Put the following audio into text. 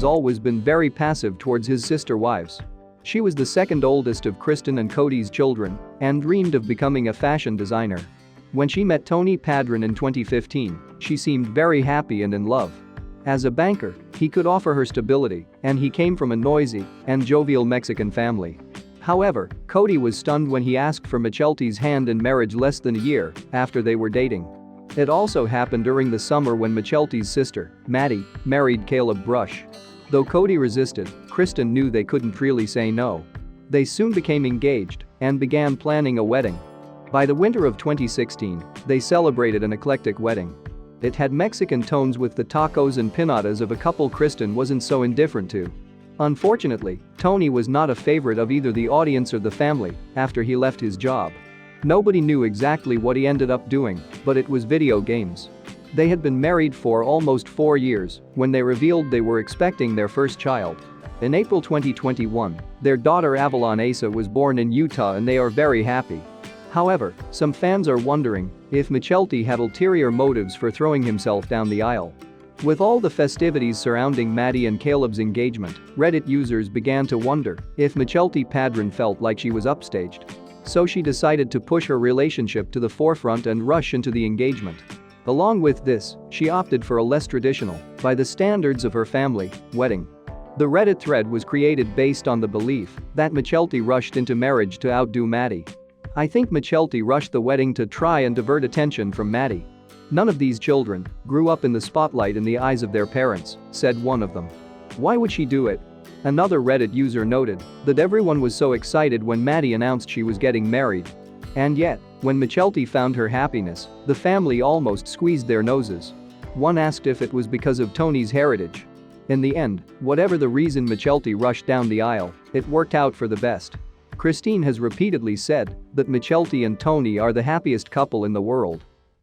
has always been very passive towards his sister wives. She was the second oldest of Kristen and Cody's children and dreamed of becoming a fashion designer. When she met Tony Padron in 2015, she seemed very happy and in love. As a banker, he could offer her stability, and he came from a noisy and jovial Mexican family. However, Cody was stunned when he asked for Mykelti's hand in marriage less than a year after they were dating. It also happened during the summer when Mykelti's sister, Maddie, married Caleb Brush. Though Cody resisted, Kristen knew they couldn't really say no. They soon became engaged and began planning a wedding. By the winter of 2016, they celebrated an eclectic wedding. It had Mexican tones with the tacos and pinatas of a couple Kristen wasn't so indifferent to. Unfortunately, Tony was not a favorite of either the audience or the family after he left his job. Nobody knew exactly what he ended up doing, but it was video games. They had been married for almost 4 years when they revealed they were expecting their first child. In April 2021, their daughter Avalon Asa was born in Utah and they are very happy. However, some fans are wondering if Mykelti had ulterior motives for throwing himself down the aisle. With all the festivities surrounding Maddie and Caleb's engagement, Reddit users began to wonder if Mykelti Padron felt like she was upstaged. So she decided to push her relationship to the forefront and rush into the engagement. Along with this, she opted for a less traditional, by the standards of her family, wedding. The Reddit thread was created based on the belief that Mykelti rushed into marriage to outdo Maddie. I think Mykelti rushed the wedding to try and divert attention from Maddie. None of these children grew up in the spotlight in the eyes of their parents, said one of them. Why would she do it? Another Reddit user noted that everyone was so excited when Maddie announced she was getting married. And yet, when Mykelti found her happiness, the family almost squeezed their noses. One asked if it was because of Tony's heritage. In the end, whatever the reason Mykelti rushed down the aisle, it worked out for the best. Christine has repeatedly said that Mykelti and Tony are the happiest couple in the world.